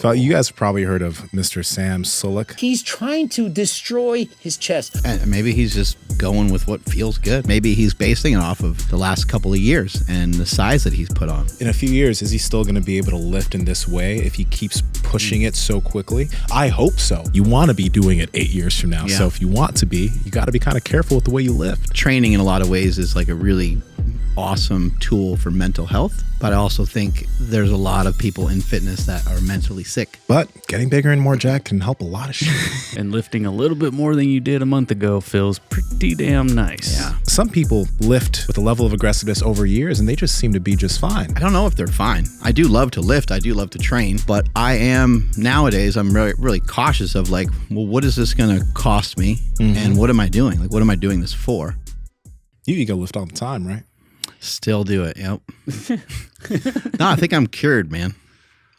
So you guys have probably heard of Mr. Sam Sulek. He's trying to destroy his chest. And maybe he's just going with what feels good. Maybe he's basing it off of the last couple of years and the size that he's put on. In a few years, is he still going to be able to lift in this way if he keeps pushing it so quickly? I hope so. You want to be doing it 8 years from now. Yeah. So if you want to be, you got to be kind of careful with the way you lift. Training in a lot of ways is like a really awesome tool for mental health. But I also think there's a lot of people in fitness that are mentally sick. But getting bigger and more jacked can help a lot of shit. And lifting a little bit more than you did a month ago feels pretty damn nice. Yeah. Some people lift with a level of aggressiveness over years and they just seem to be just fine. I don't know if they're fine. I do love to lift. I do love to train. But I am, nowadays, I'm really cautious of like, well, what is this going to cost me? And what am I doing? Like, what am I doing this for? You go lift all the time, right? Still do it. Yep. No, I think I'm cured, man.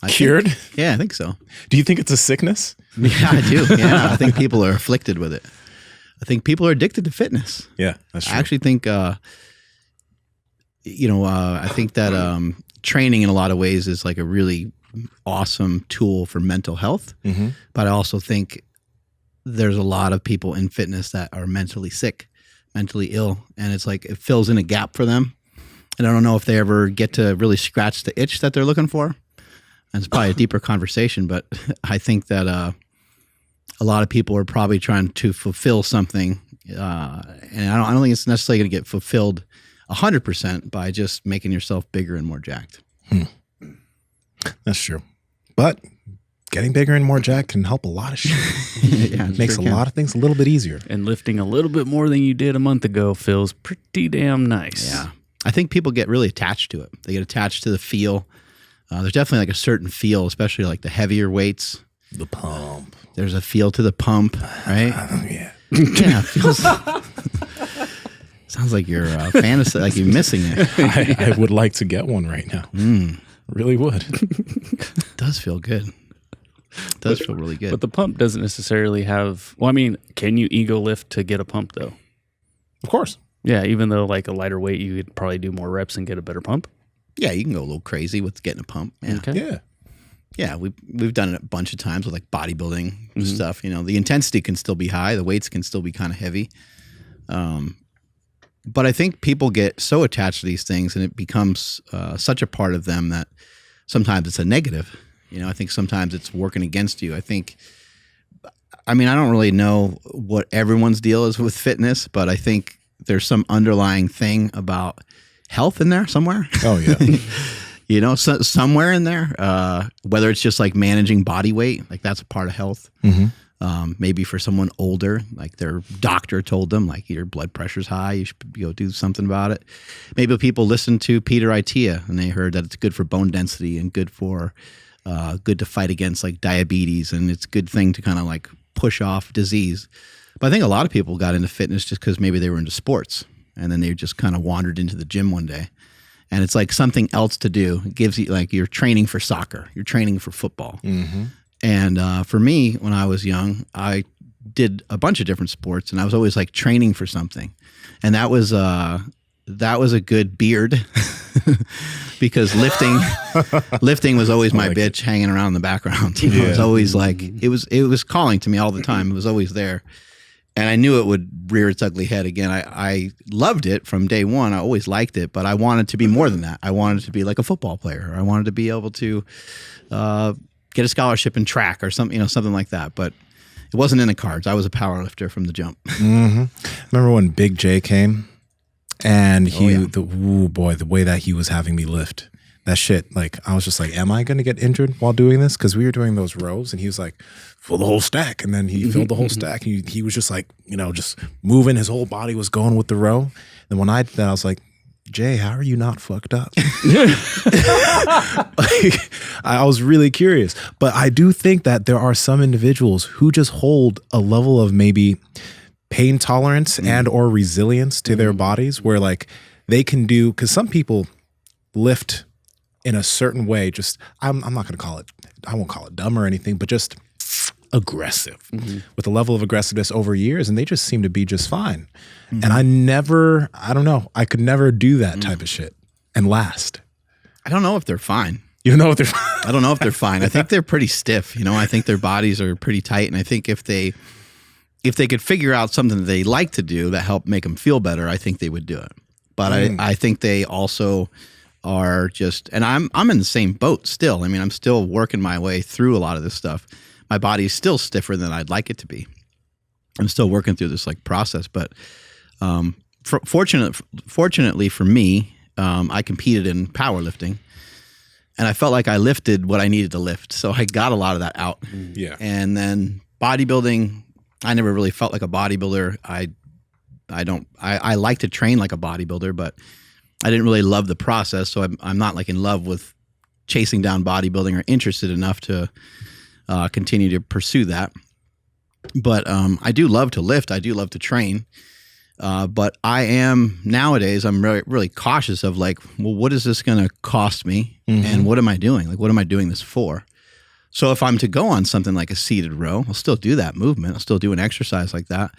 Cured? Yeah, I think so. Do you think it's a sickness? Yeah, I do. Yeah, I think people are afflicted with it. I think people are addicted to fitness. Yeah, that's true. I actually think, I think that training in a lot of ways is like a really awesome tool for mental health. But I also think there's a lot of people in fitness that are mentally sick, mentally ill, and it's like it fills in a gap for them. And I don't know if they ever get to really scratch the itch that they're looking for. And it's probably a deeper conversation, but I think that a lot of people are probably trying to fulfill something, and I don't think it's necessarily going to get fulfilled 100% by just making yourself bigger and more jacked. That's true. But getting bigger and more jacked can help a lot of shit. Yeah, It makes a lot of things a little bit easier. And lifting a little bit more than you did a month ago feels pretty damn nice. Yeah. I think people get really attached to it. They get attached to the feel. There's definitely like a certain feel, especially like the heavier weights. The pump. There's a feel to the pump, right? Yeah. Yeah. It feels, sounds like you're fantasy, like you're missing it. I would like to get one right now. Really would. It does feel good. It does feel really good. But the pump doesn't necessarily have, well, I mean, can you ego lift to get a pump though? Of course. Yeah, even though like a lighter weight, you could probably do more reps and get a better pump. Yeah, you can go a little crazy with getting a pump. Yeah. Okay. Yeah. Yeah, we've done it a bunch of times with like bodybuilding stuff. You know, the intensity can still be high, the weights can still be kind of heavy. But I think people get so attached to these things, and it becomes such a part of them that sometimes it's a negative. You know, I think sometimes it's working against you. I mean, I don't really know what everyone's deal is with fitness, but I think there's some underlying thing about health in there somewhere. Oh, yeah. You know, somewhere in there, whether it's just like managing body weight, like that's a part of health. Maybe for someone older, like their doctor told them, like your blood pressure's high, you should go do something about it. Maybe people listen to Peter Itea and they heard that it's good for bone density and good to fight against like diabetes, and it's a good thing to kind of like push off disease. But I think a lot of people got into fitness just because maybe they were into sports, and then they just kind of wandered into the gym one day. And it's like something else to do. It gives you like you're training for soccer, you're training for football. And for me, when I was young, I did a bunch of different sports, and I was always like training for something. And that was a good beard because lifting was always my bitch hanging around in the background. You know, it was always like it was calling to me all the time. It was always there. And I knew it would rear its ugly head again. I loved it from day one. I always liked it, but I wanted to be more than that. I wanted to be like a football player. I wanted to be able to get a scholarship in track or something, something like that. But it wasn't in the cards. I was a power lifter from the jump. Remember when Big J came and the way that he was having me lift. That shit, like, I was just like, am I going to get injured while doing this? Because we were doing those rows, and he was like, fill the whole stack. And then he filled the whole stack. He was just like, just moving. His whole body was going with the row. And when I did that, I was like, Jay, how are you not fucked up? I was really curious. But I do think that there are some individuals who just hold a level of maybe pain tolerance and or resilience to their bodies where like they can do, because some people lift in a certain way, just I'm not going to call it, I won't call it dumb or anything, but just aggressive with a level of aggressiveness over years, and they just seem to be just fine. And I don't know, I could never do that type of shit and last. I don't know if they're fine. You don't know if they're I don't know if they're fine. I think they're pretty stiff. I think their bodies are pretty tight, and I think if they could figure out something that they like to do that helped make them feel better, I think they would do it. But I think they also are just, and I'm in the same boat still. I mean, I'm still working my way through a lot of this stuff. My body's still stiffer than I'd like it to be. I'm still working through this process, but fortunately for me, I competed in powerlifting. And I felt like I lifted what I needed to lift. So I got a lot of that out. Yeah. And then bodybuilding, I never really felt like a bodybuilder. I like to train like a bodybuilder, but I didn't really love the process. So I'm not in love with chasing down bodybuilding or interested enough to continue to pursue that. But I do love to lift. I do love to train. But I am nowadays, I'm really, really cautious of what is this going to cost me? And what am I doing? What am I doing this for? So if I'm to go on something like a seated row, I'll still do that movement. I'll still do an exercise like that.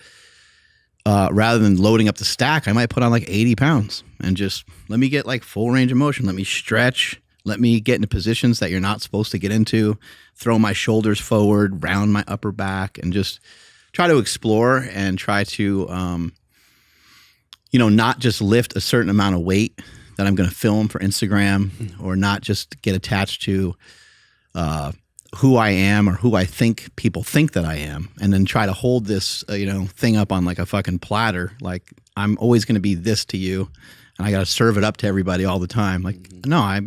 Rather than loading up the stack, I might put on 80 pounds and just let me get full range of motion. Let me stretch. Let me get into positions that you're not supposed to get into. Throw my shoulders forward, round my upper back, and just try to explore and try to not just lift a certain amount of weight that I'm going to film for Instagram, or not just get attached to who I am or who I think people think that I am, and then try to hold this thing up on a fucking platter. I'm always going to be this to you, and I got to serve it up to everybody all the time. No, I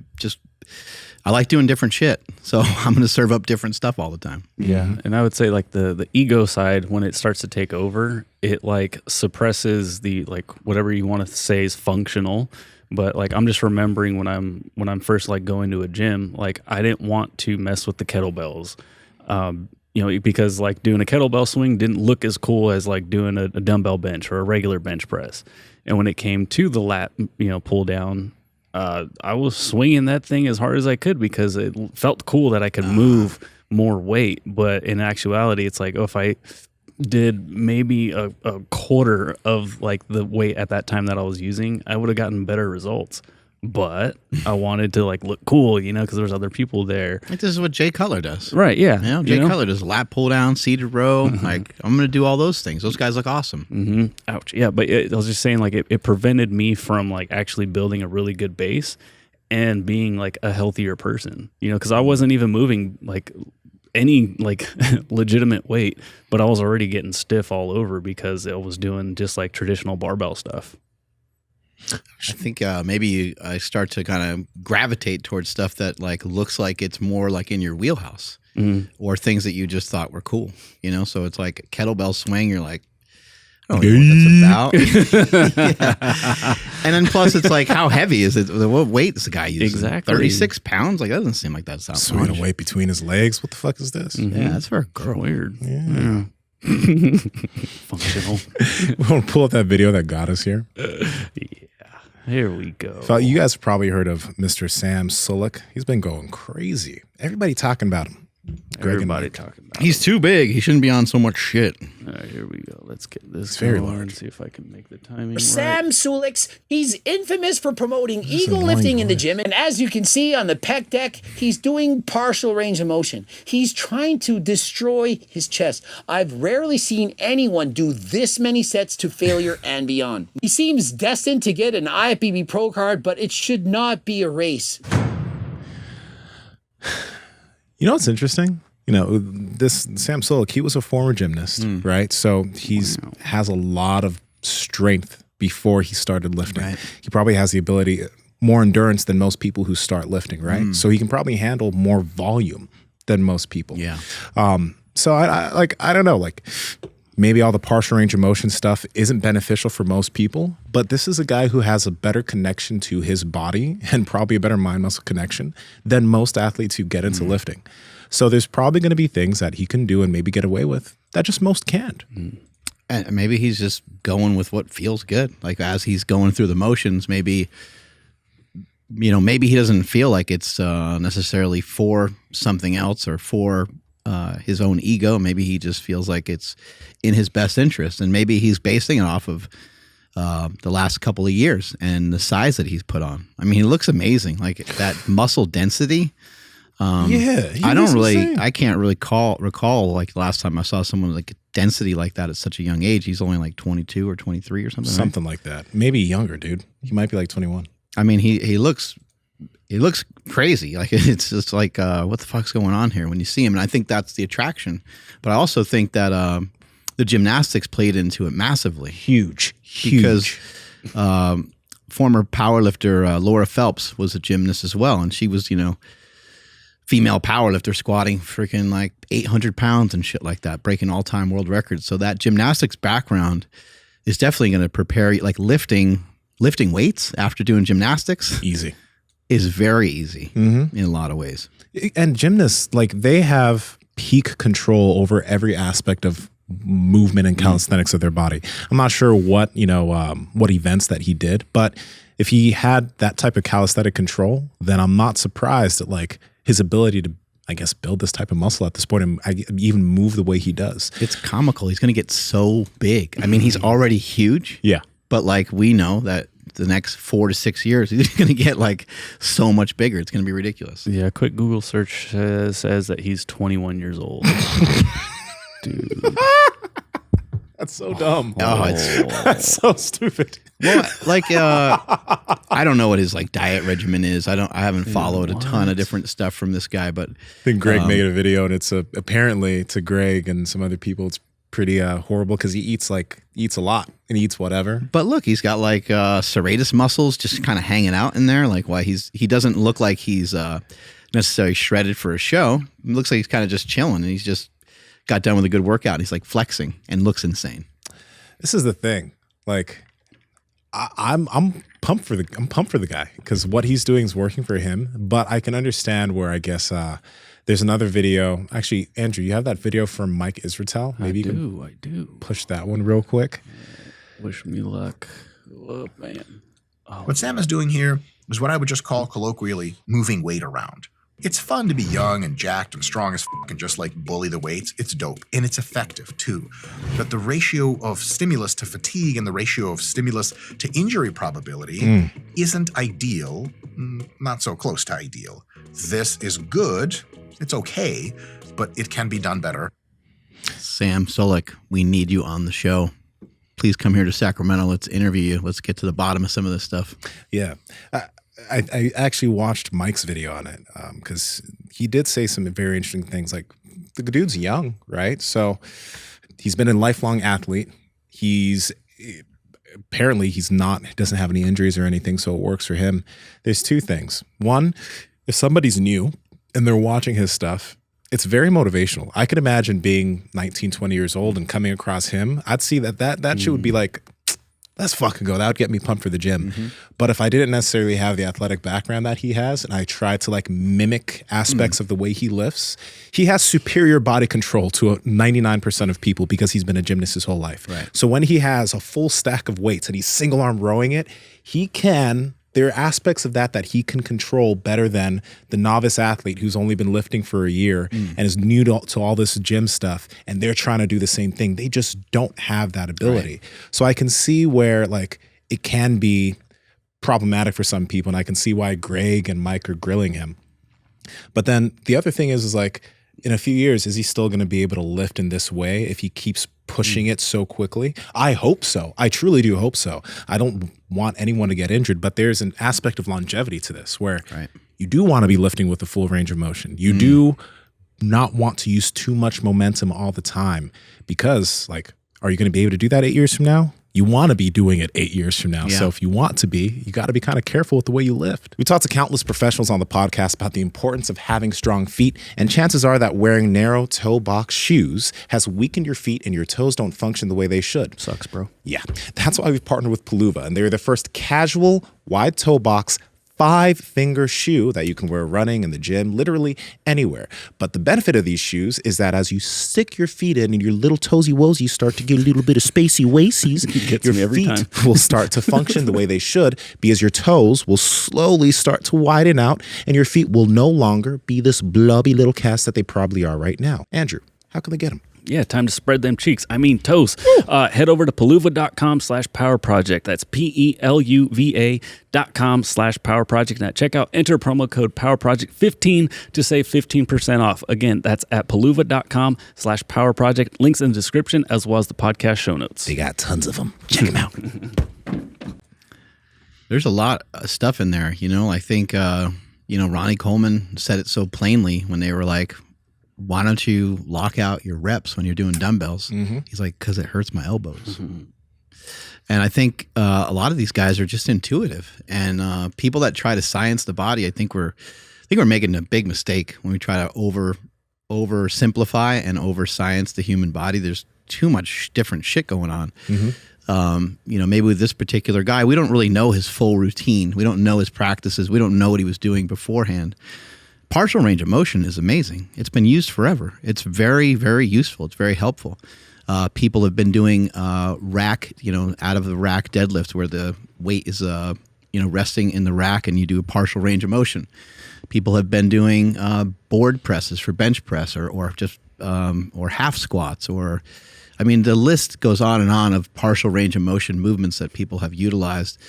like doing different shit, so I'm going to serve up different stuff all the time. Yeah, and I would say the ego side, when it starts to take over, it suppresses the whatever you want to say is functional. But I'm just remembering when I'm first going to a gym, I didn't want to mess with the kettlebells, because doing a kettlebell swing didn't look as cool as doing a dumbbell bench or a regular bench press. And when it came to the lat, pull down, I was swinging that thing as hard as I could because it felt cool that I could move more weight. But in actuality, it's if I did maybe a quarter of the weight at that time that I was using, I would have gotten better results. But I wanted to look cool, because there's other people there. This is what Jay Cutler does. Right, yeah. Jay Cutler does lat pull down, seated row. I'm going to do all those things. Those guys look awesome. Mm-hmm. Ouch. Yeah, but I was just saying it prevented me from actually building a really good base and being a healthier person, because I wasn't even moving any legitimate weight, but I was already getting stiff all over because I was doing just traditional barbell stuff. I think maybe I start to kind of gravitate towards stuff that looks like it's more in your wheelhouse, or things that you just thought were cool, So it's kettlebell swing. You're I don't know what that's about. Yeah. And then plus it's how heavy is it? What weight is the guy using? Exactly. 36 pounds? That doesn't seem like that's swinging a weight between his legs. What the fuck is this? Yeah, that's for a girl. Weird. Yeah. Functional. We want to pull up that video that got us here. Yeah. Here we go. So you guys probably heard of Mr. Sam Sulek. He's been going crazy. Everybody talking about him. Everybody talking about He's too big. He shouldn't be on so much shit. All right, here we go. Let's get this very going. large. See if I can make the timing Sam right. Sulek, he's infamous for promoting eagle lifting in the gym. And as you can see on the pec deck, he's doing partial range of motion. He's trying to destroy his chest. I've rarely seen anyone do this many sets to failure and beyond. He seems destined to get an IFBB Pro card, but it should not be a race. You know what's interesting? This Sam Sulek, he was a former gymnast, right? So has a lot of strength before he started lifting. Right. He probably has the ability, more endurance than most people who start lifting, right? So he can probably handle more volume than most people. Yeah. So I don't know, maybe all the partial range of motion stuff isn't beneficial for most people, but this is a guy who has a better connection to his body and probably a better mind-muscle connection than most athletes who get into lifting. So there's probably going to be things that he can do and maybe get away with that just most can't. And maybe he's just going with what feels good. As he's going through the motions, maybe he doesn't feel like it's necessarily for something else or for his own ego. Maybe he just feels like it's in his best interest, and maybe he's basing it off of the last couple of years and the size that he's put on. I mean, he looks amazing. Like that muscle density. I can't really recall like the last time I saw someone like density like that at such a young age. He's only like 22 or 23 or something. Something like that. Maybe younger, dude. He might be like 21. I mean, he looks crazy. Like it's just like what the fuck's going on here when you see him? And I think that's the attraction. But I also think that the gymnastics played into it massively. Huge. Because former powerlifter Laura Phelps was a gymnast as well, and she was, female powerlifter squatting freaking like 800 pounds and shit like that, breaking all-time world records. So that gymnastics background is definitely going to prepare you, like lifting weights after doing gymnastics. Easy. Is very easy in a lot of ways. And gymnasts, like they have peak control over every aspect of movement and calisthenics of their body. I'm not sure what events that he did, but if he had that type of calisthenic control, then I'm not surprised at like his ability to, I guess, build this type of muscle at this point and even move the way he does. It's comical. He's going to get so big. I mean, he's already huge. Yeah. But like we know that the next 4 to 6 years, he's going to get like so much bigger. It's going to be ridiculous. Yeah, a quick Google search says that he's 21 years old. Dude. That's so dumb. That's so stupid. Well, like I don't know what his like diet regimen is. I haven't followed a ton of different stuff from this guy, but I think Greg made a video, and it's apparently to Greg and some other people, it's pretty horrible because he eats a lot and he eats whatever. But look, he's got like serratus muscles just kind of hanging out in there. Like why he doesn't look like he's necessarily shredded for a show. It looks like he's kind of just chilling, and he's just got done with a good workout. He's like flexing and looks insane. This is the thing. Like I'm pumped for the guy because what he's doing is working for him. But I can understand where I guess there's another video. Actually, Andrew, you have that video from Mike Israetel. Maybe I do. Push that one real quick. Wish me luck. Oh man. What Sam is doing here is what I would just call colloquially moving weight around. It's fun to be young and jacked and strong as fuck and just like bully the weights. It's dope and it's effective too. But the ratio of stimulus to fatigue and the ratio of stimulus to injury probability isn't ideal, not so close to ideal. This is good. It's okay, but it can be done better. Sam Sulek, we need you on the show. Please come here to Sacramento. Let's interview you. Let's get to the bottom of some of this stuff. Yeah. I actually watched Mike's video on it because he did say some very interesting things. Like the dude's young, right? So he's been a lifelong athlete. Apparently doesn't have any injuries or anything, so it works for him. There's two things. One, if somebody's new and they're watching his stuff, it's very motivational. I could imagine being 19, 20 years old and coming across him. I'd see that shit would be like, let's fucking go. That would get me pumped for the gym. But if I didn't necessarily have the athletic background that he has, and I tried to like mimic aspects of the way he lifts, he has superior body control to 99% of people because he's been a gymnast his whole life. Right. So when he has a full stack of weights and he's single arm rowing it, there are aspects of that he can control better than the novice athlete who's only been lifting for a year and is new to all this gym stuff, and they're trying to do the same thing. They just don't have that ability. Right. So I can see where like it can be problematic for some people, and I can see why Greg and Mike are grilling him. But then the other thing is like, in a few years, is he still going to be able to lift in this way if he keeps pushing it so quickly? I hope so. I truly do hope so. I don't want anyone to get injured, but there's an aspect of longevity to this where you do want to be lifting with the full range of motion. You do not want to use too much momentum all the time because, like, are you going to be able to do that 8 years from now? You want to be doing it 8 years from now. Yeah. So if you want to be, you got to be kind of careful with the way you lift. We talked to countless professionals on the podcast about the importance of having strong feet, and chances are that wearing narrow toe box shoes has weakened your feet and your toes don't function the way they should. Sucks, bro. Yeah. That's why we've partnered with Peluva, and they're the first casual wide toe box 5-finger shoe that you can wear running in the gym, literally anywhere. But the benefit of these shoes is that as you stick your feet in and your little toesy woesies start to get a little bit of spacey waisies, your feet will start to function the way they should because your toes will slowly start to widen out and your feet will no longer be this blobby little cast that they probably are right now. Andrew, how can they get them? Yeah, time to spread them cheeks. I mean toes. Head over to Peluva.com/power project. That's PELUVA.com/power project. And at checkout, enter promo code power project 15 to save 15% off. Again, that's at Peluva.com/power project. Links in the description as well as the podcast show notes. They got tons of them. Check them out. There's a lot of stuff in there. I think, Ronnie Coleman said it so plainly when they were like, why don't you lock out your reps when you're doing dumbbells? Mm-hmm. He's like, because it hurts my elbows. Mm-hmm. And I think a lot of these guys are just intuitive. And people that try to science the body, I think we're making a big mistake when we try to oversimplify and over science the human body. There's too much different shit going on. Mm-hmm. Maybe with this particular guy, we don't really know his full routine. We don't know his practices. We don't know what he was doing beforehand. Partial range of motion is amazing. It's been used forever. It's very, very useful. It's very helpful. People have been doing rack, out of the rack deadlifts where the weight is, resting in the rack and you do a partial range of motion. People have been doing board presses for bench press or just or half squats the list goes on of partial range of motion movements that people have utilized.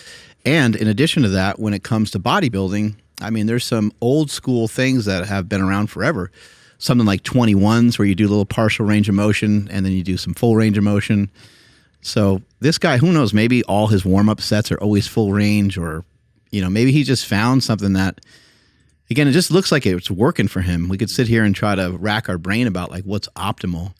And in addition to that, when it comes to bodybuilding, there's some old school things that have been around forever. Something like 21s where you do a little partial range of motion and then you do some full range of motion. So this guy, who knows, maybe all his warm-up sets are always full range or, maybe he just found something that, again, it just looks like it's working for him. We could sit here and try to rack our brain about like what's optimal.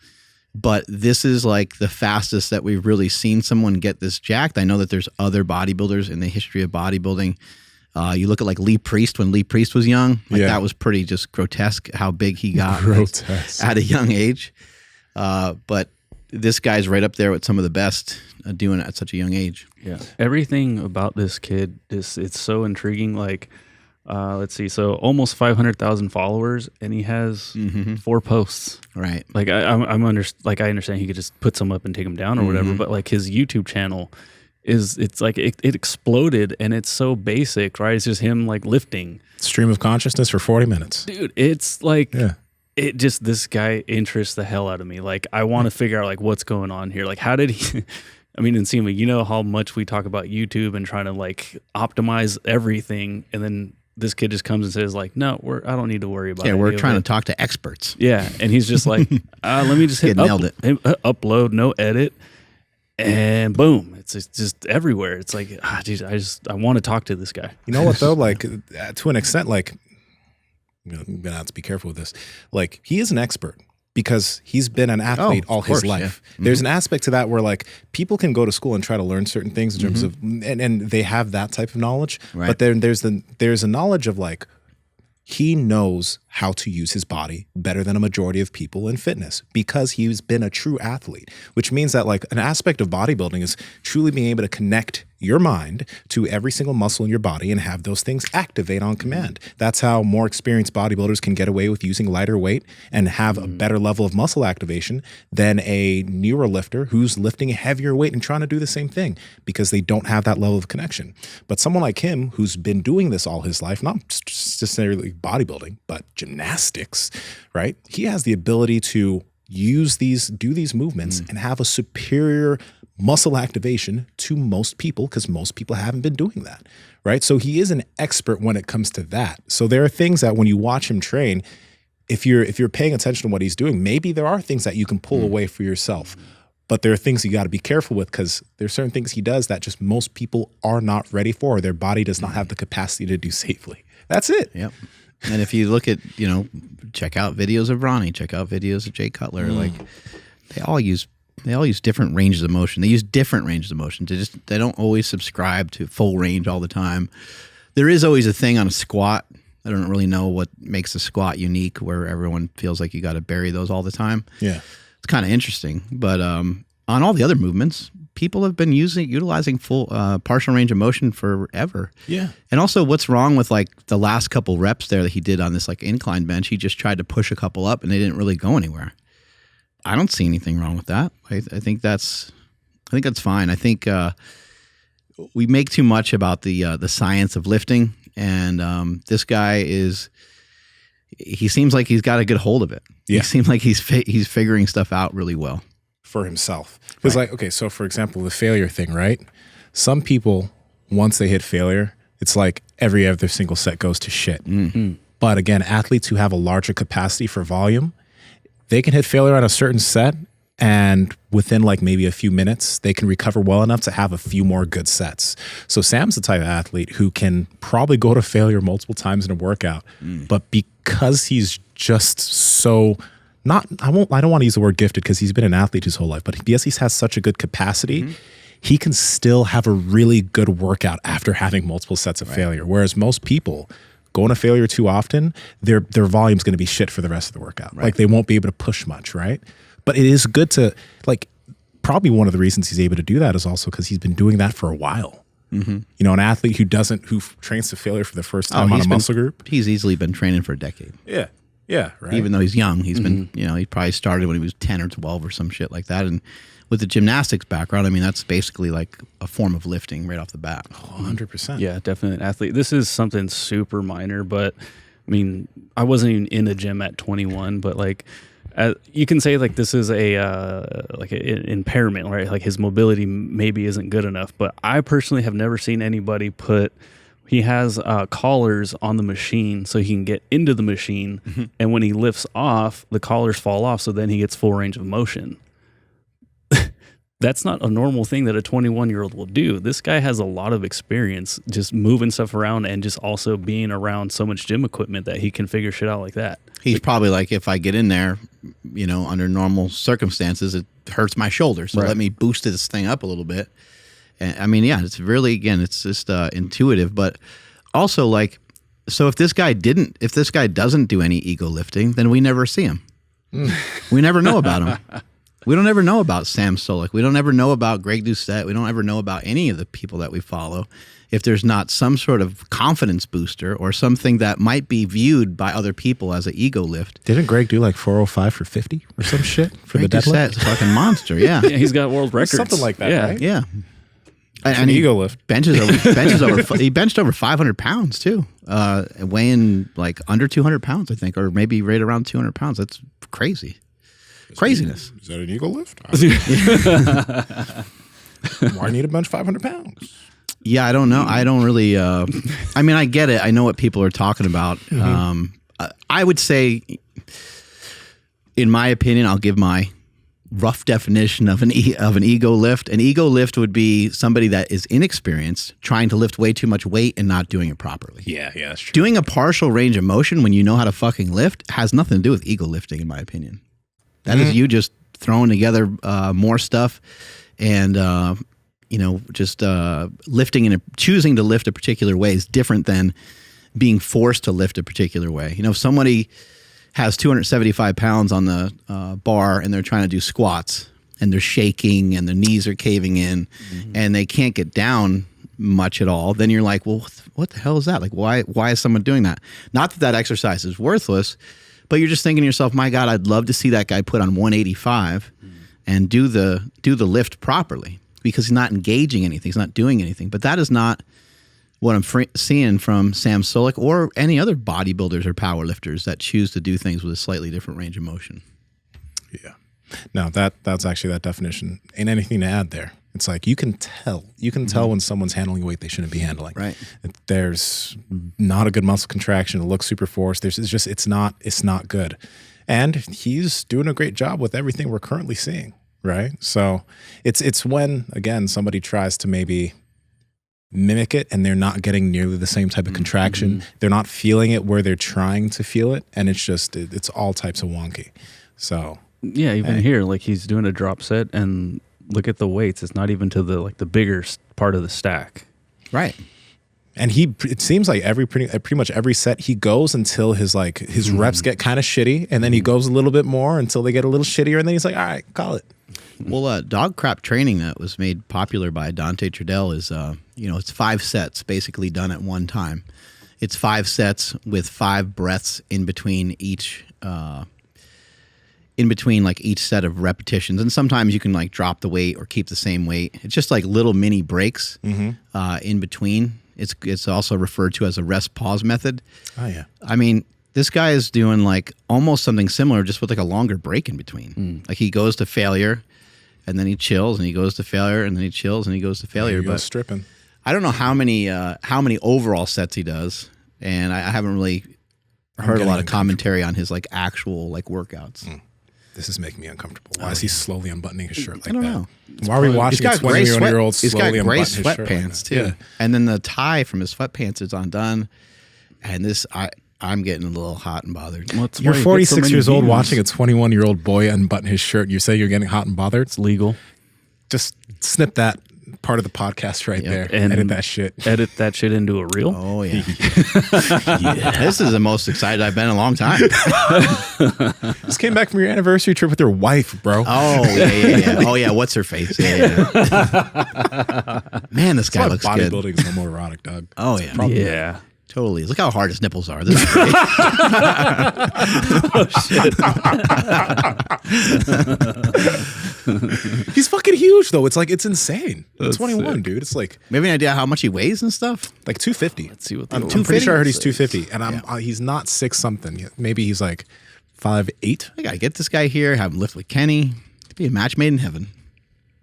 But this is like the fastest that we've really seen someone get this jacked. I know that there's other bodybuilders in the history of bodybuilding. You look at like Lee Priest when Lee Priest was young. That was pretty just grotesque how big he got at a young age. But this guy's right up there with some of the best doing it at such a young age. Yeah. Everything about this kid it's so intriguing. Like, let's see. So almost 500,000 followers, and he has 4 posts. Right. Like I understand he could just put some up and take them down or whatever. But like his YouTube channel it's like it exploded, and it's so basic, right? It's just him like lifting. Stream of consciousness for 40 minutes, dude. It's like it just this guy interests the hell out of me. Like I want to figure out like what's going on here. Like how did he? Nsima, how much we talk about YouTube and trying to like optimize everything, and then this kid just comes and says like, no, I don't need to worry about it. Yeah, we're trying to talk to experts. Yeah, and he's just like, let me just hit upload, no edit, and boom, it's just everywhere. It's like, geez, I want to talk to this guy. You know what though? Like to an extent, like I'm gonna have to be careful with this. Like he is an expert because he's been an athlete all his life. Yeah. Mm-hmm. There's an aspect to that where like people can go to school and try to learn certain things in terms of, and they have that type of knowledge. Right. But then there's a knowledge of like, he knows how to use his body better than a majority of people in fitness because he's been a true athlete, which means that like an aspect of bodybuilding is truly being able to connect your mind to every single muscle in your body and have those things activate on command. That's how more experienced bodybuilders can get away with using lighter weight and have a better level of muscle activation than a newer lifter who's lifting a heavier weight and trying to do the same thing because they don't have that level of connection. But someone like him who's been doing this all his life, not necessarily bodybuilding, but gymnastics, right? He has the ability to do these movements and have a superior muscle activation to most people because most people haven't been doing that, right? So he is an expert when it comes to that. So there are things that when you watch him train, if you're paying attention to what he's doing, maybe there are things that you can pull away for yourself. But there are things you got to be careful with because there's certain things he does that just most people are not ready for, or their body does not have the capacity to do safely. That's it. Yep. And if you look at, check out videos of Ronnie, check out videos of Jay Cutler, like they all use different ranges of motion. They use different ranges of motion. They don't always subscribe to full range all the time. There is always a thing on a squat. I don't really know what makes a squat unique where everyone feels like you got to bury those all the time. Yeah. It's kind of interesting. But on all the other movements, people have been utilizing full partial range of motion forever. Yeah. And also what's wrong with like the last couple reps there that he did on this like incline bench, he just tried to push a couple up and they didn't really go anywhere. I don't see anything wrong with that. I think that's fine. I think we make too much about the science of lifting, and this guy is he seems like he's got a good hold of it. Yeah. He seems like he's figuring stuff out really well. For himself. Because like, okay, so for example, the failure thing, right? Some people, once they hit failure, it's like every other single set goes to shit. But again, athletes who have a larger capacity for volume, they can hit failure on a certain set, and within like maybe a few minutes, they can recover well enough to have a few more good sets. So Sam's the type of athlete who can probably go to failure multiple times in a workout, but because he's just so I don't want to use the word gifted because he's been an athlete his whole life, but because he has such a good capacity, he can still have a really good workout after having multiple sets of failure. Whereas most people going to failure too often, their volume's going to be shit for the rest of the workout. Like they won't be able to push much, right? But it is good to like, probably one of the reasons he's able to do that is also because he's been doing that for a while. You know, an athlete who trains to failure for the first time on a muscle group. He's easily been training for a decade. Yeah, right. Even though he's young, he's been, you know, he probably started when he was 10 or 12 or some shit like that. And with the gymnastics background, I mean, that's basically like a form of lifting right off the bat. 100%. Yeah, definitely an athlete. This is something super minor, but I mean, I wasn't even in a gym at 21, but like, you can say like this is like an impairment, right? Like his mobility maybe isn't good enough, but I personally have never seen anybody he has collars on the machine so he can get into the machine, and when he lifts off, the collars fall off, so then he gets full range of motion. That's not a normal thing that a 21-year-old will do. This guy has a lot of experience just moving stuff around and just also being around so much gym equipment that he can figure shit out like that. He's probably like, if I get in there, you know, under normal circumstances, it hurts my shoulder. So let me boost this thing up a little bit. And I mean, yeah, it's really, again, it's just intuitive. But also like, so if this guy doesn't do any ego lifting, then we never see him. We never know about him. We don't ever know about Sam Sulek. We don't ever know about Greg Doucette. We don't ever know about any of the people that we follow if there's not some sort of confidence booster or something that might be viewed by other people as an ego lift. Didn't Greg do like 405 for 50 or some shit for Greg the deadlift? Doucette's a fucking monster, yeah. Yeah, he's got world records. Something like that, right? Yeah. And he ego lift. He benched over 500 pounds too, weighing like under 200 pounds, I think, or maybe right around 200 pounds. That's crazy. Craziness. Is that an ego lift? Why need to bench 500 pounds? Yeah, I don't know. I don't really. I mean, I get it. I know what people are talking about. I would say, in my opinion, I'll give my rough definition of an ego lift. An ego lift would be somebody that is inexperienced, trying to lift way too much weight and not doing it properly. Yeah, that's true. Doing a partial range of motion when you know how to fucking lift has nothing to do with ego lifting, in my opinion. That is you just throwing together more stuff and, you know, just lifting and choosing to lift a particular way is different than being forced to lift a particular way. You know, if somebody has 275 pounds on the bar and they're trying to do squats and they're shaking and their knees are caving in and they can't get down much at all, then you're like, well, what the hell is that? Like, why is someone doing that? Not that that exercise is worthless, but you're just thinking to yourself, my God, I'd love to see that guy put on 185 and do the lift properly, because he's not engaging anything. He's not doing anything. But that is not what I'm seeing from Sam Sulek or any other bodybuilders or powerlifters that choose to do things with a slightly different range of motion. Yeah. No, that's actually that definition. Ain't anything to add there. It's like you can tell. You can tell when someone's handling weight they shouldn't be handling. Right. There's not a good muscle contraction. It looks super forced. It's not good. And he's doing a great job with everything we're currently seeing. Right. So it's when, again, somebody tries to maybe mimic it and they're not getting nearly the same type of contraction. They're not feeling it where they're trying to feel it. And it's all types of wonky. So yeah, even here, like he's doing a drop set and look at the weights. It's not even to the bigger part of the stack. Right. And it seems like pretty much every set he goes until his reps get kind of shitty, and then he goes a little bit more until they get a little shittier, and then he's like, all right, call it. Well, dog crap training that was made popular by Dante Trudell is, it's 5 sets basically done at one time. It's 5 sets with 5 breaths in between each like each set of repetitions. And sometimes you can like drop the weight or keep the same weight. It's just like little mini breaks in between. It's also referred to as a rest pause method. Oh yeah. I mean, This guy is doing like almost something similar, just with like a longer break in between. Like he goes to failure, and then he chills, and he goes to failure, and then he chills, and he goes to failure. But stripping. I don't know how many overall sets he does, and I haven't really heard a lot of commentary on his like actual like workouts. This is making me uncomfortable. Why is he slowly unbuttoning his shirt like I don't that? know. Why are we watching a 21-year-old He's got slowly gray unbutton his shirt like sweatpants that? too, Yeah. and then the tie from his sweatpants is undone, and this I'm getting a little hot and bothered. You're 46 years old watching a 21-year-old boy unbutton his shirt, and you say you're getting hot and bothered? It's legal. Just snip that part of the podcast right there. And edit that shit. Edit that shit into a reel. Oh yeah. This is the most excited I've been in a long time. Just came back from your anniversary trip with your wife, bro. Oh yeah. Oh yeah. What's her face? Yeah. Man, this guy looks good. Bodybuilding is more erotic, dog. Oh yeah. Yeah. Totally. Look how hard his nipples are. This is great. He's fucking huge, though. It's like, it's insane. It's 21, dude. It's like Maybe an idea how much he weighs and stuff. like 250. Let's see what I'm the pretty sure I heard he's 250, and he's not 6 something. Maybe he's like 5'8". I gotta get this guy here. Have him lift with Kenny. It'd be a match made in heaven.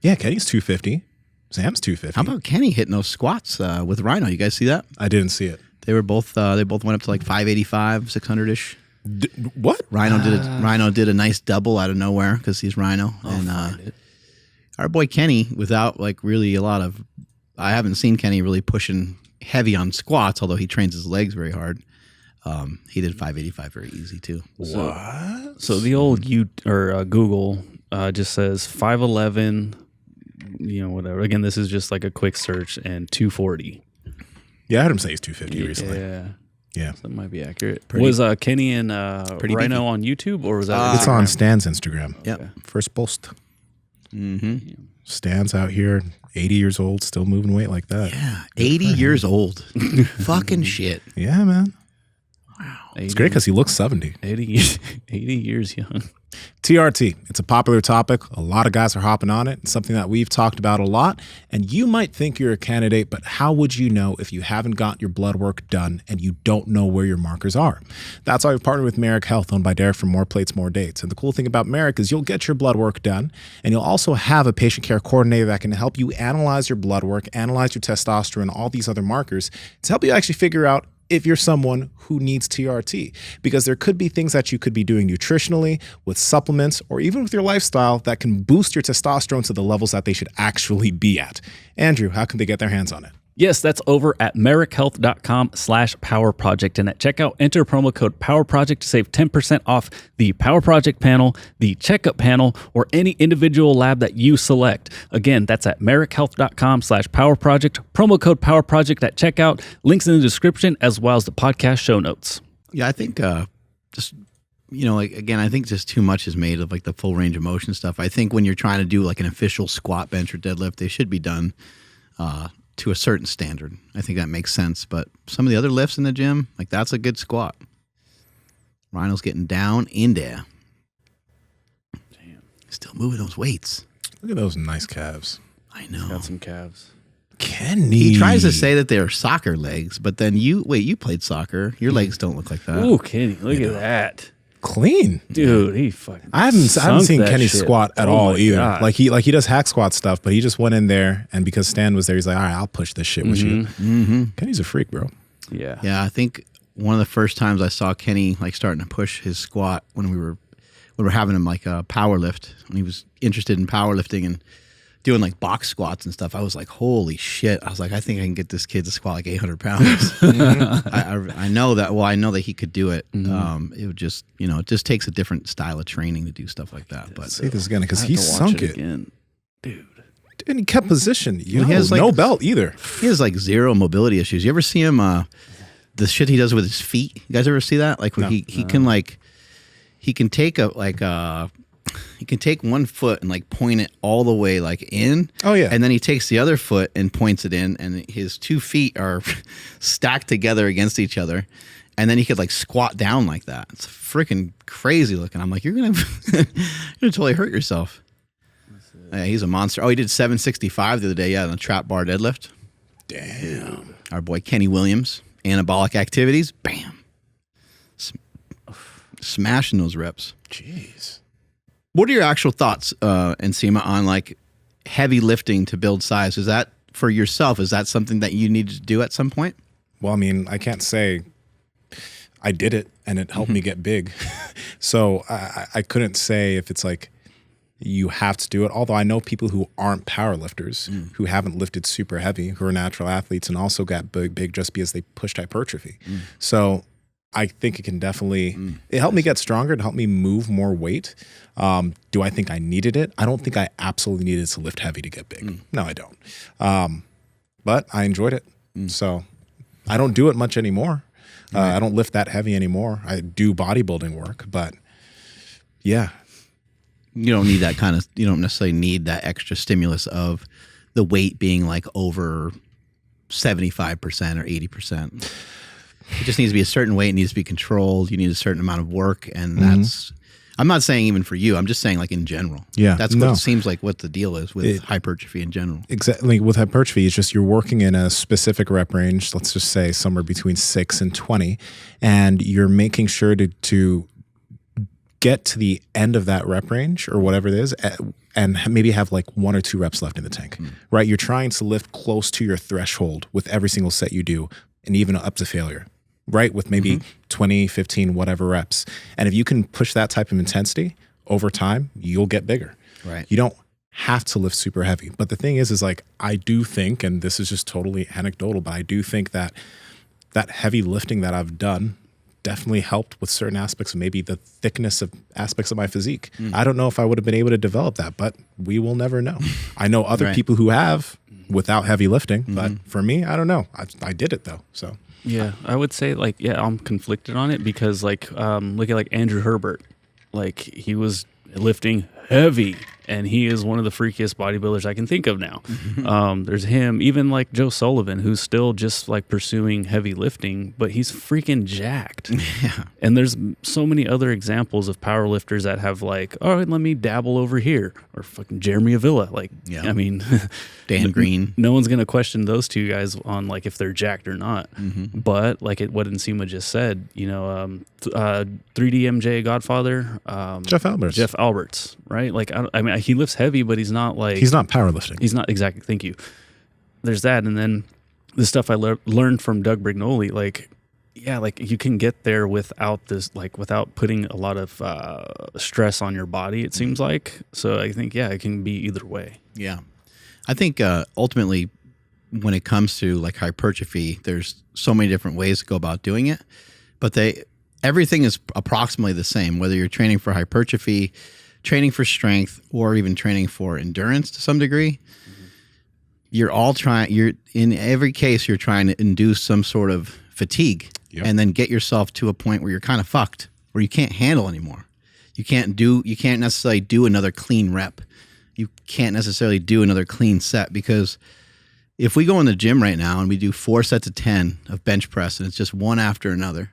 Yeah, Kenny's 250. Sam's 250. How about Kenny hitting those squats with Rhino? You guys see that? I didn't see it. They were both. They both went up to like 585, 600ish. What? Rhino did a nice double out of nowhere because he's Rhino, and our boy Kenny, without like really a lot of, I haven't seen Kenny really pushing heavy on squats, although he trains his legs very hard. He did 585 very easy too. So the old Google just says 5'11", whatever. Again, this is just like a quick search, and 240. Yeah, I heard him say he's 250 recently. Yeah. That might be accurate. Was Kenny and Rhino beefy. on YouTube, or was that? It's on Stan's Instagram. Yeah. Okay. First post. Mm-hmm. Stan's out here, 80 years old, still moving weight like that. Yeah, 80 years old. Fucking shit. Yeah, man. Wow. It's great because he looks 70. 80 years young. TRT, it's a popular topic. A lot of guys are hopping on it. It's something that we've talked about a lot. And you might think you're a candidate, but how would you know if you haven't got your blood work done and you don't know where your markers are? That's why we've partnered with Merrick Health, owned by Derek from More Plates, More Dates. And the cool thing about Merrick is you'll get your blood work done, and you'll also have a patient care coordinator that can help you analyze your blood work, analyze your testosterone, all these other markers to help you actually figure out if you're someone who needs TRT, because there could be things that you could be doing nutritionally, with supplements, or even with your lifestyle that can boost your testosterone to the levels that they should actually be at. Andrew, how can they get their hands on it? Yes, that's over at merrickhealth.com/powerproject. And at checkout, enter promo code POWERPROJECT to save 10% off the Power Project panel, the checkup panel, or any individual lab that you select. Again, that's at merrickhealth.com/powerproject. Promo code POWERPROJECT at checkout. Links in the description as well as the podcast show notes. Yeah, I think just, like, again, I think just too much is made of like the full range of motion stuff. I think when you're trying to do like an official squat, bench, or deadlift, they should be done to a certain standard. I think that makes sense. But some of the other lifts in the gym, like that's a good squat. Rhino's getting down in there. Damn. Still moving those weights. Look at those nice calves. I know. Got some calves. Kenny. He tries to say that they're soccer legs, but then you played soccer. Your legs don't look like that. Ooh, Kenny, look at that. Clean. Dude, he fucking I haven't seen that Kenny shit. squat at Oh all my either. God. Like he does hack squat stuff, but he just went in there, and because Stan was there, he's like, all right, I'll push this shit with you. Mm-hmm. Kenny's a freak, bro. Yeah. Yeah, I think one of the first times I saw Kenny like starting to push his squat when we were having him like power lift, when he was interested in powerlifting and doing like box squats and stuff, I was like, holy shit. I was like, I think I can get this kid to squat like 800 pounds. I know that. Well, I know that he could do it. It would just, it just takes a different style of training to do stuff like that. But See this again, because I he have to watch sunk it. again. Dude. And he kept position. He has, like, no belt either. he has like zero mobility issues. You ever see him, the shit he does with his feet? You guys ever see that? Like when he can like, he can take he can take one foot and like point it all the way like in. Oh, yeah. And then he takes the other foot and points it in, and his 2 feet are stacked together against each other. And then he could like squat down like that. It's freaking crazy looking. I'm like, you're gonna totally hurt yourself. Yeah, he's a monster. Oh, he did 765 the other day. Yeah, on a trap bar deadlift. Damn. Our boy Kenny Williams, anabolic activities. Bam. smashing those reps. Jeez. What are your actual thoughts, Nsima, on like heavy lifting to build size? Is that for yourself? Is that something that you need to do at some point? Well, I mean, I can't say I did it and it helped me get big. So I couldn't say if it's like you have to do it. Although I know people who aren't power lifters, who haven't lifted super heavy, who are natural athletes and also got big just because they pushed hypertrophy. So I think it can definitely, it helped me get stronger. It helped me move more weight. Do I think I needed it? I don't think I absolutely needed to lift heavy to get big. No, I don't. But I enjoyed it. So I don't do it much anymore. I don't lift that heavy anymore. I do bodybuilding work, but yeah. You don't need that kind of, you don't necessarily need that extra stimulus of the weight being like over 75% or 80%. It just needs to be a certain weight. It needs to be controlled. You need a certain amount of work. And that's, I'm not saying even for you, I'm just saying like in general. Yeah. That's what it seems like what the deal is with hypertrophy in general. Exactly. With hypertrophy, it's just you're working in a specific rep range, let's just say somewhere between 6 and 20, and you're making sure to get to the end of that rep range or whatever it is and maybe have like 1 or 2 reps left in the tank, right? You're trying to lift close to your threshold with every single set you do and even up to failure, right? With maybe 20, 15, whatever reps. And if you can push that type of intensity over time, you'll get bigger. Right. You don't have to lift super heavy. But the thing is like, I do think, and this is just totally anecdotal, but I do think that that heavy lifting that I've done definitely helped with certain aspects of maybe the thickness of aspects of my physique. I don't know if I would have been able to develop that, but we will never know. I know other people who have without heavy lifting, but for me, I don't know. I did it though, so. Yeah, I would say like, yeah, I'm conflicted on it because like, look at like Andrew Herbert, like he was lifting heavy and he is one of the freakiest bodybuilders I can think of now. There's him, even like Joe Sullivan, who's still just like pursuing heavy lifting, but he's freaking jacked. Yeah. And there's so many other examples of power lifters that have like, all right, let me dabble over here, or fucking Jeremy Avila. Like, I mean, Dan Green. No one's going to question those two guys on like if they're jacked or not. But like what Nsima just said, you know, 3DMJ Godfather, Jeff Alberts, right? Like, I mean, he lifts heavy, but he's not like... He's not powerlifting. He's not, exactly, thank you. There's that, and then the stuff I learned from Doug Brignoli, like, yeah, like you can get there without this, like without putting a lot of stress on your body, it seems like. So I think, yeah, it can be either way. Yeah. I think ultimately when it comes to like hypertrophy, there's so many different ways to go about doing it, but everything is approximately the same, whether you're training for hypertrophy, training for strength, or even training for endurance to some degree. You're in every case, you're trying to induce some sort of fatigue and then get yourself to a point where you're kind of fucked, where you can't handle anymore. You can't necessarily do another clean rep. You can't necessarily do another clean set, because if we go in the gym right now and we do 4 sets of 10 of bench press and it's just one after another,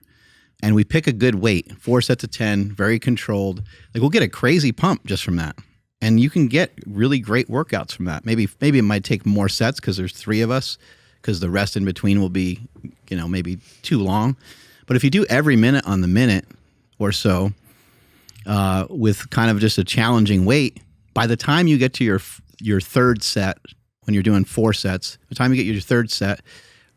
and we pick a good weight, 4 sets of 10, very controlled, like we'll get a crazy pump just from that. And you can get really great workouts from that. Maybe it might take more sets because there's 3 of us, because the rest in between will be, you know, maybe too long. But if you do every minute on the minute or so with kind of just a challenging weight, by the time you get to your third set, when you're doing 4 sets, by the time you get your third set,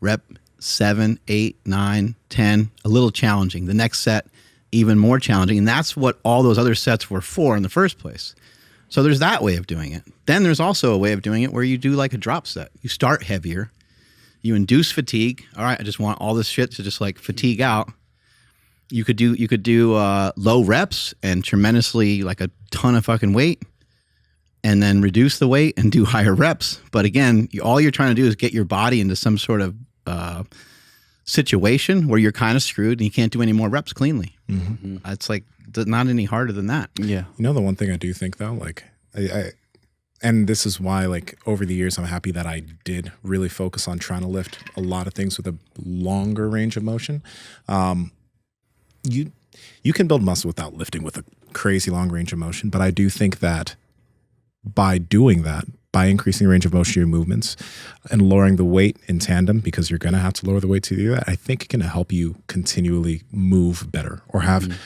rep 7, 8, 9, 10, a little challenging. The next set, even more challenging. And that's what all those other sets were for in the first place. So there's that way of doing it. Then there's also a way of doing it where you do like a drop set. You start heavier. You induce fatigue. All right, I just want all this shit to just like fatigue out. You could do low reps and tremendously like a ton of fucking weight, and then reduce the weight and do higher reps. But again, all you're trying to do is get your body into some sort of situation where you're kind of screwed and you can't do any more reps cleanly. It's like not any harder than that. Yeah. You know, the one thing I do think though, like and this is why like over the years I'm happy that I did really focus on trying to lift a lot of things with a longer range of motion. You can build muscle without lifting with a crazy long range of motion, but I do think that by doing that, by increasing the range of motion of your movements and lowering the weight in tandem, because you're going to have to lower the weight to do that, I think it can help you continually move better or have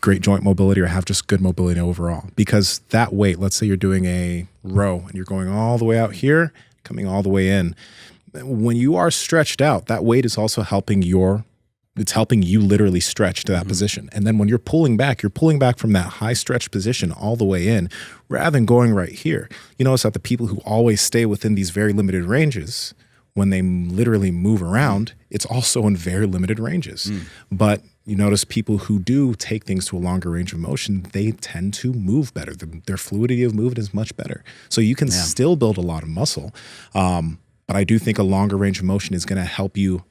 great joint mobility or have just good mobility overall. Because that weight, let's say you're doing a row and you're going all the way out here, coming all the way in. When you are stretched out, that weight is also helping it's helping you literally stretch to that position. And then when you're pulling back from that high stretch position all the way in, rather than going right here. You notice that the people who always stay within these very limited ranges, when they literally move around, it's also in very limited ranges. But you notice people who do take things to a longer range of motion, they tend to move better. Their fluidity of movement is much better. So you can still build a lot of muscle. But I do think a longer range of motion is going to help you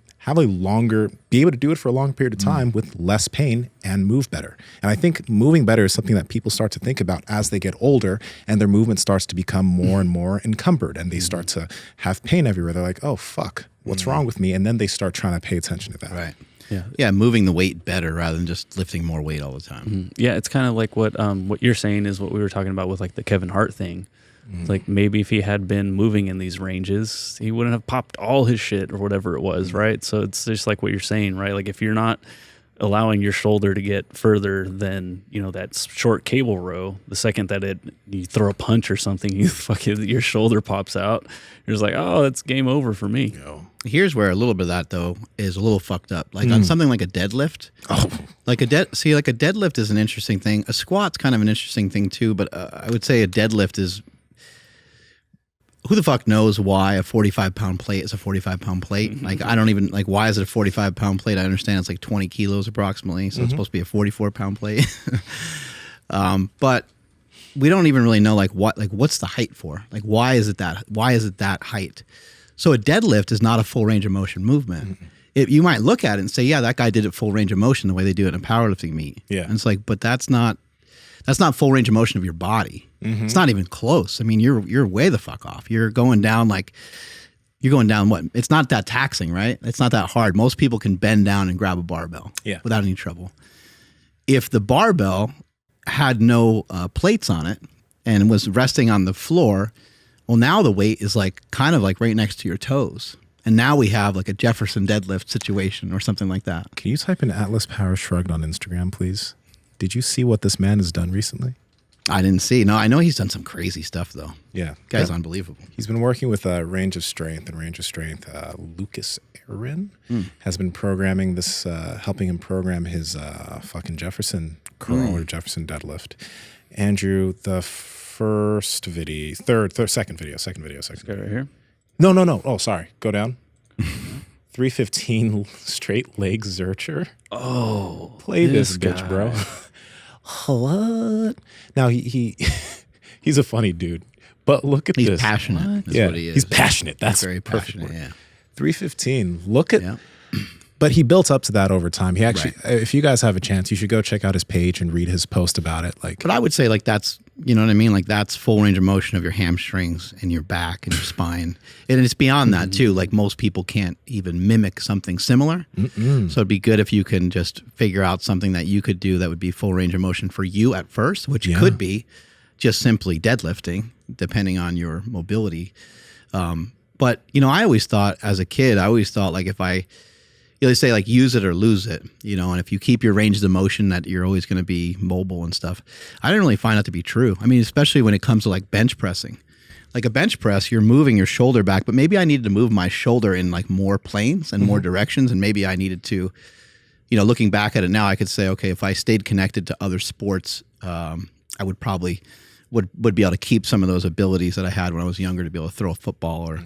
be able to do it for a long period of time with less pain and move better. And I think moving better is something that people start to think about as they get older and their movement starts to become more and more encumbered and they start to have pain everywhere. They're like, oh, fuck, what's wrong with me? And then they start trying to pay attention to that. Right. Yeah, moving the weight better rather than just lifting more weight all the time. Yeah, it's kind of like what you're saying is what we were talking about with like the Kevin Hart thing. It's like maybe if he had been moving in these ranges, he wouldn't have popped all his shit or whatever it was, right? So it's just like what you're saying, right? Like if you're not allowing your shoulder to get further than, that short cable row, the second that you throw a punch or something, your shoulder pops out. You're just like, oh, it's game over for me. Here's where a little bit of that though is a little fucked up. Like on something like a deadlift. Like a deadlift is an interesting thing. A squat's kind of an interesting thing too, but I would say a deadlift is, who the fuck knows why a 45-pound plate is a 45-pound plate? Like, I don't even, why is it a 45-pound plate? I understand it's like 20 kilos approximately, so it's supposed to be a 44-pound plate. But we don't even really know, what's the height for? Like, why is it that height? So a deadlift is not a full range of motion movement. You might look at it and say, yeah, that guy did it full range of motion the way they do it in a powerlifting meet. Yeah. And it's like, but that's not full range of motion of your body. It's not even close. I mean, you're way the fuck off. You're going down what? It's not that taxing, right? It's not that hard. Most people can bend down and grab a barbell without any trouble. If the barbell had no plates on it and was resting on the floor, well, now the weight is kind of right next to your toes. And now we have like a Jefferson deadlift situation or something like that. Can you type in Atlas Power Shrugged on Instagram, please? Did you see what this man has done recently? I didn't see. No, I know he's done some crazy stuff though. Yeah. Guy's unbelievable. He's been working with Range of Strength. Lucas Aaron has been programming this, helping him program his fucking Jefferson curl or Jefferson deadlift. Andrew, the second video. Right here. No. Oh, sorry. Go down. 315 straight leg Zercher. Oh, play this bitch, bro. What? Now he's a funny dude, but look at this. He's passionate. Yeah, what he is. He's passionate. That's very passionate. Yeah. 315. Look at. Yeah. But he built up to that over time. He actually, if you guys have a chance, you should go check out his page and read his post about it. But I would say that's, you know what I mean? Like that's full range of motion of your hamstrings and your back and your spine. And it's beyond that too. Like most people can't even mimic something similar. So it'd be good if you can just figure out something that you could do that would be full range of motion for you at first, which could be just simply deadlifting, depending on your mobility. But, I always thought as a kid, like if they say like use it or lose it, and if you keep your ranges of motion that you're always going to be mobile and stuff. I didn't really find that to be true. I mean, especially when it comes to like bench pressing. Like a bench press, you're moving your shoulder back, but maybe I needed to move my shoulder in like more planes and more directions. And maybe I needed to, looking back at it now, I could say, okay, if I stayed connected to other sports, I would probably would be able to keep some of those abilities that I had when I was younger to be able to throw a football or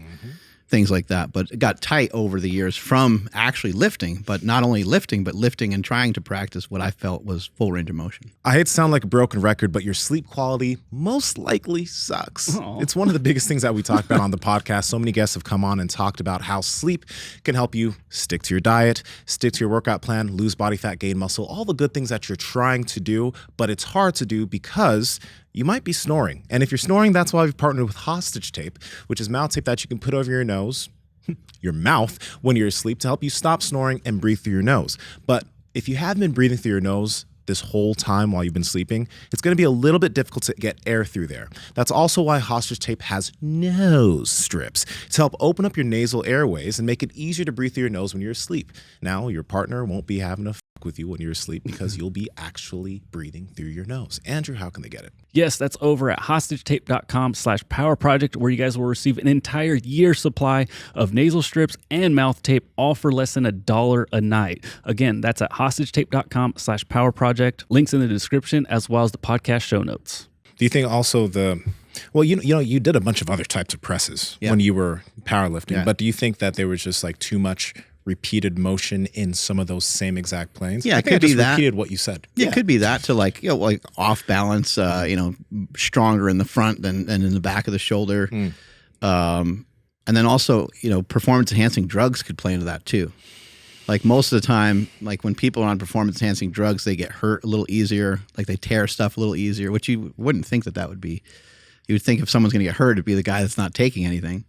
things like that. But it got tight over the years from actually lifting, but not only lifting, but lifting and trying to practice what I felt was full range of motion. I hate to sound like a broken record, but your sleep quality most likely sucks. Aww. It's one of the biggest things that we talk about on the podcast. So many guests have come on and talked about how sleep can help you stick to your diet, stick to your workout plan, lose body fat, gain muscle, all the good things that you're trying to do, but it's hard to do because you might be snoring. And if you're snoring, that's why we've partnered with Hostage Tape, which is mouth tape that you can put over your nose, your mouth, when you're asleep to help you stop snoring and breathe through your nose. But if you haven't been breathing through your nose this whole time while you've been sleeping, it's going to be a little bit difficult to get air through there. That's also why Hostage Tape has nose strips to help open up your nasal airways and make it easier to breathe through your nose when you're asleep. Now, your partner won't be having to fuck with you when you're asleep because you'll be actually breathing through your nose. Andrew, how can they get it? Yes, that's over at hostagetape.com/power project, where you guys will receive an entire year supply of nasal strips and mouth tape, all for less than $1 a night. Again, that's at hostagetape.com/power project. Links in the description as well as the podcast show notes. Do you think also you did a bunch of other types of presses when you were powerlifting, but do you think that there was just like too much repeated motion in some of those same exact planes? Yeah, I it think could I be just that. repeated what you said. Yeah, it could be that, to like off balance, stronger in the front than in the back of the shoulder. And then also, performance enhancing drugs could play into that too. Like most of the time, like when people are on performance enhancing drugs, they get hurt a little easier. Like they tear stuff a little easier, which you wouldn't think that would be. You would think if someone's going to get hurt, it'd be the guy that's not taking anything.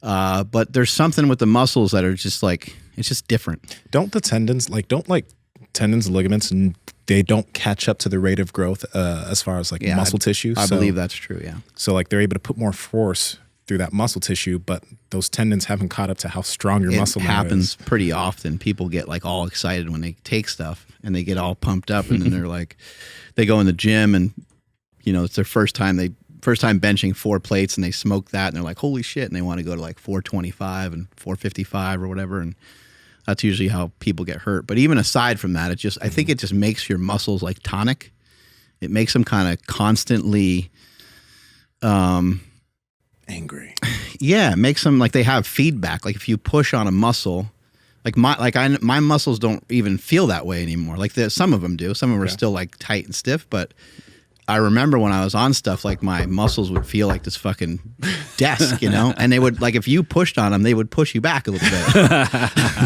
But there's something with the muscles that are just like, it's just different. Don't tendons and ligaments, and they don't catch up to the rate of growth as far as muscle tissue? I believe that's true, yeah. So like they're able to put more force through that muscle tissue, but those tendons haven't caught up to how strong your muscle memory is. It happens pretty often. People get like all excited when they take stuff and they get all pumped up, and then they're like, they go in the gym and it's their first time benching 4 plates, and they smoke that and they're like, holy shit, and they want to go to like 425 and 455 or whatever, and that's usually how people get hurt. But even aside from that, I think it just makes your muscles like tonic. It makes them kind of constantly angry. Yeah, it makes them like they have feedback. Like if you push on a muscle, my muscles don't even feel that way anymore. Like some of them do. Some of them are still like tight and stiff, but I remember when I was on stuff, like my muscles would feel like this fucking desk, and they would, like, if you pushed on them, they would push you back a little bit.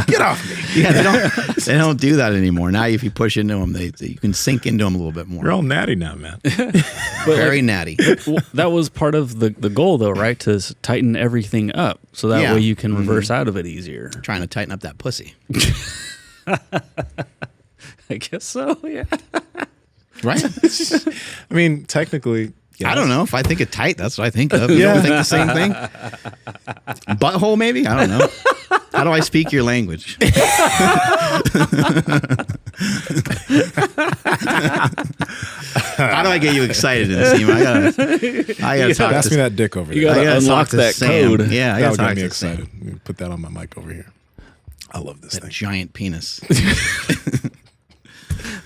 Get off me. Yeah, they don't do that anymore. Now, if you push into them, you can sink into them a little bit more. You're all natty now, man. Very natty. That was part of the goal, though, right? To tighten everything up so that way you can reverse out of it easier. Trying to tighten up that pussy. I guess so, yeah. Right? I mean, technically, yes. I don't know. If I think it tight, that's what I think of. You don't think the same thing? Butthole, maybe? I don't know. How do I speak your language? How do I get you excited, Nsima? I gotta talk Pass to me that dick over there. You gotta unlock to that Sam. code. Yeah, I That gotta would talk get me to excited. Sam. Let me put that on my mic over here. I love this That thing. giant penis.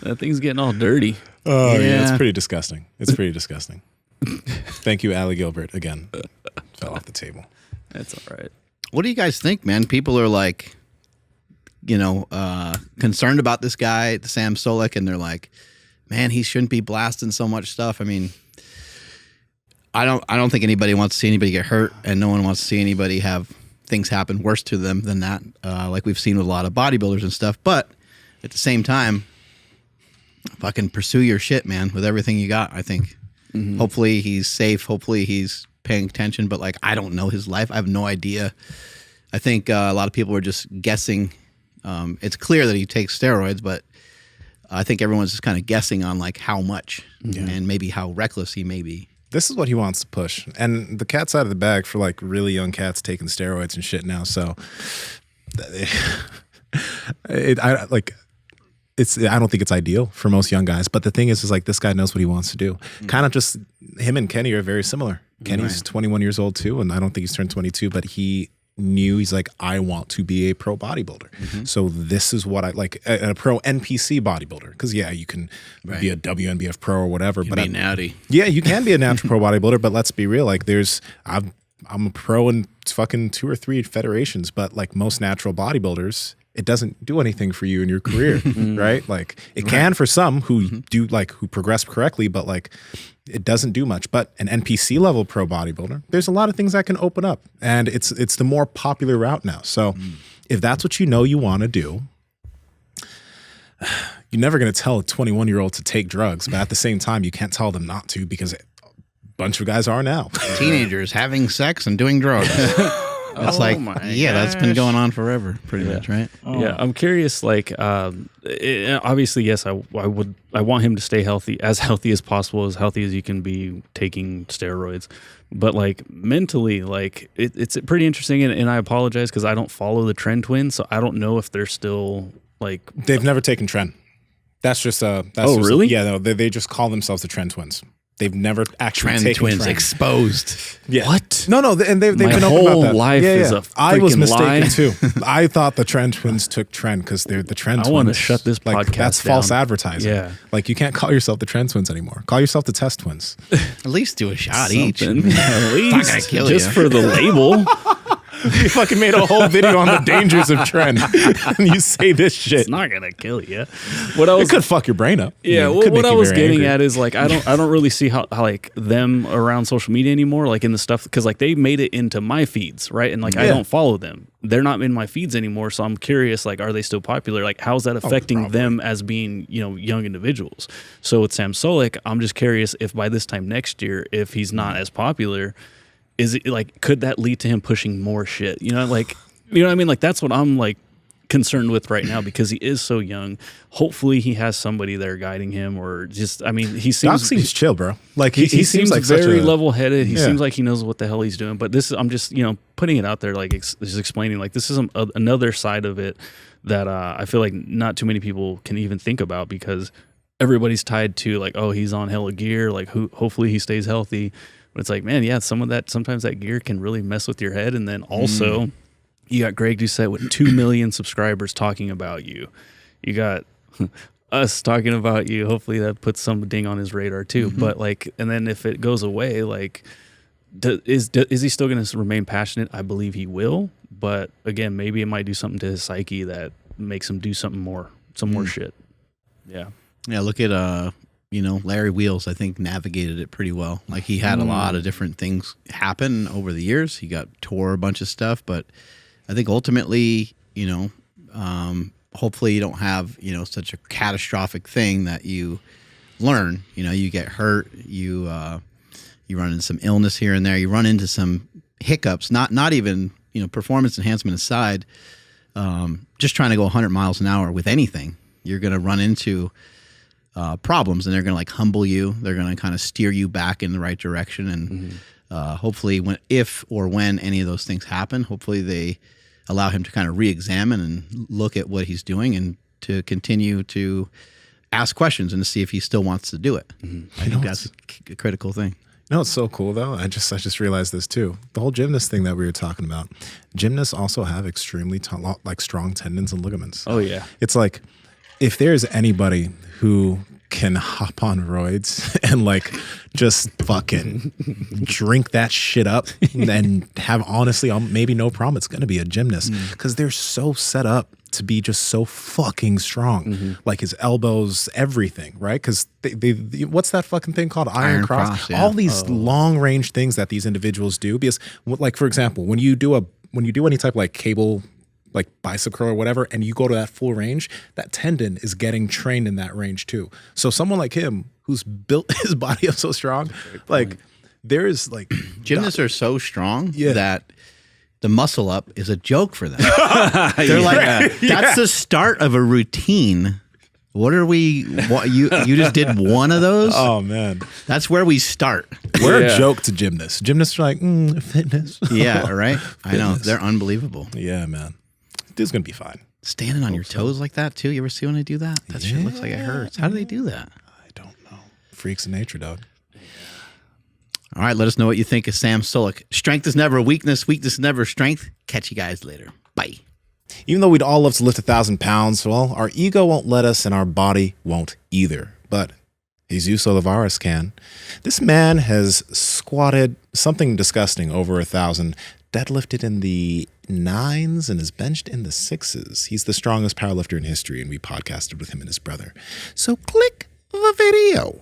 That thing's getting all dirty. Oh, yeah, Yeah. it's pretty disgusting. It's pretty disgusting. Thank you, Allie Gilbert. Again, fell off the table. That's all right. What do you guys think, man? People are like, concerned about this guy, Sam Sulek, and they're like, man, he shouldn't be blasting so much stuff. I mean, I don't think anybody wants to see anybody get hurt, and no one wants to see anybody have things happen worse to them than that, like we've seen with a lot of bodybuilders and stuff. But at the same time, fucking pursue your shit, man, with everything you got, I think. Hopefully he's safe. Hopefully he's paying attention. But like, I don't know his life. I have no idea. I think a lot of people are just guessing. It's clear that he takes steroids, but I think everyone's just kind of guessing on like how much and maybe how reckless he may be. This is what he wants to push. And the cat's out of the bag for like really young cats taking steroids and shit now. So I don't think it's ideal for most young guys, but the thing is like this guy knows what he wants to do. Kind of just him and Kenny are very similar. Kenny's 21 years old too, and I don't think he's turned 22, but he's like, I want to be a pro bodybuilder. So this is what I like, a pro NPC bodybuilder. Because you can be a WNBF pro or whatever, but Be natty. yeah, you can be a natural pro bodybuilder. But let's be real, like I'm a pro in fucking 2 or 3 federations, but like most natural bodybuilders, it doesn't do anything for you in your career, right? Like it can for some who do who progress correctly, but like it doesn't do much. But an NPC level pro bodybuilder, there's a lot of things that can open up, and it's the more popular route now. So if that's what you want to do, you're never going to tell a 21-year-old to take drugs, but at the same time, you can't tell them not to because a bunch of guys are now. Teenagers having sex and doing drugs. It's that's been going on forever, pretty much, right? Yeah, I'm curious. Like, obviously, yes, I want him to stay healthy as possible, as healthy as you can be taking steroids. But like mentally, like it's pretty interesting. And I apologize because I don't follow the Trend Twins, so I don't know if they're still like They've never taken Tren. That's just really? Yeah, no, they just call themselves the Trend Twins. They've never actually Trend taken twins trend. exposed. Yeah. What? No, and they've My been open whole about that. life is a I was freaking mistaken lie. too. I thought the Trend Twins took trend because they're the Trend Twins. I want to shut this like, podcast That's false down. advertising. Yeah. Like you can't call yourself the Trend Twins anymore. Call yourself the Test Twins. At least do a shot each. Something. At Not gonna least kill just you. for the label. You fucking made a whole video on the dangers of trend, and you say this shit. It's not gonna kill you. What I was It could fuck your brain up. Yeah, I mean, it well, could what make I you was very getting angry. at is like I don't really see how like them around social media anymore, like in the stuff because like they made it into my feeds, right? And like I Yeah. don't follow them. They're not in my feeds anymore, so I'm curious, like, are they still popular? Like, how's that affecting probably. them as being, you know, young individuals? So with Sam Sulek, I'm just curious if by this time next year, if he's not as popular, is it like could that lead to him pushing more shit? You know what I mean? Like that's what I'm like concerned with right now because he is so young. Hopefully he has somebody there guiding him or just I mean he Doc seems seems chill, bro. Like he he seems like very such a level-headed. He Yeah. seems like he knows what the hell he's doing. But this is I'm just putting it out there, like just explaining like this is another side of it that I feel like not too many people can even think about because everybody's tied to like he's on hella gear. Like hopefully he stays healthy. But it's like man, yeah, sometimes that gear can really mess with your head. And then also you got Greg Doucette with 2 million subscribers talking about you. You got us talking about you. Hopefully that puts some ding on his radar too. But like, and then if it goes away, like, is he still going to remain passionate? I believe he will. But again, maybe it might do something to his psyche that makes him do some more shit. Yeah. Yeah, look at Larry Wheels. I think navigated it pretty well. Like he had a lot of different things happen over the years. He tore a bunch of stuff, but I think ultimately, hopefully you don't have such a catastrophic thing that you learn. You get hurt, you run into some illness here and there, you run into some hiccups. Not even performance enhancement aside, just trying to go 100 miles an hour with anything, you're going to run into problems, and they're going to like humble you. They're going to kind of steer you back in the right direction. And hopefully when any of those things happen, hopefully they allow him to kind of re-examine and look at what he's doing and to continue to ask questions and to see if he still wants to do it. I think that's a critical thing. It's so cool though. I just realized this too. The whole gymnast thing that we were talking about. Gymnasts also have extremely strong tendons and ligaments. Oh yeah. It's like if there's anybody who can hop on roids and like just fucking drink that shit up and have honestly maybe no problem, it's going to be a gymnast because they're so set up to be just so fucking strong. Like his elbows, everything, right? Because they what's that fucking thing called? Iron cross. yeah. All these long range things that these individuals do. Because like, for example, when you do any type of like cable, like bicep curl or whatever, and you go to that full range, that tendon is getting trained in that range too. So someone like him who's built his body up so strong, like there is like Gymnasts are so strong Yeah. that the muscle up is a joke for them. They're like, that's the start of a routine. What you just did one of those? oh man, That's where we start. we're Yeah. a joke to gymnasts. Gymnasts are like fitness. Yeah, right? I know. Fitness. They're unbelievable. Yeah, man, dude's gonna be fine. Standing on your toes like that too. You ever see when they do that? That shit looks like it hurts. How do they do that? I don't know. Freaks of nature, dog. All right, let us know what you think of Sam Sulek. Strength is never a weakness. Weakness is never a strength. Catch you guys later. Bye. Even though we'd all love to lift 1,000 pounds, well, our ego won't let us and our body won't either. But Jesus Olivares can. This man has squatted something disgusting over 1,000, deadlifted in the 9s, and is benched in the 6s. He's the strongest powerlifter in history, and we podcasted with him and his brother. So click the video.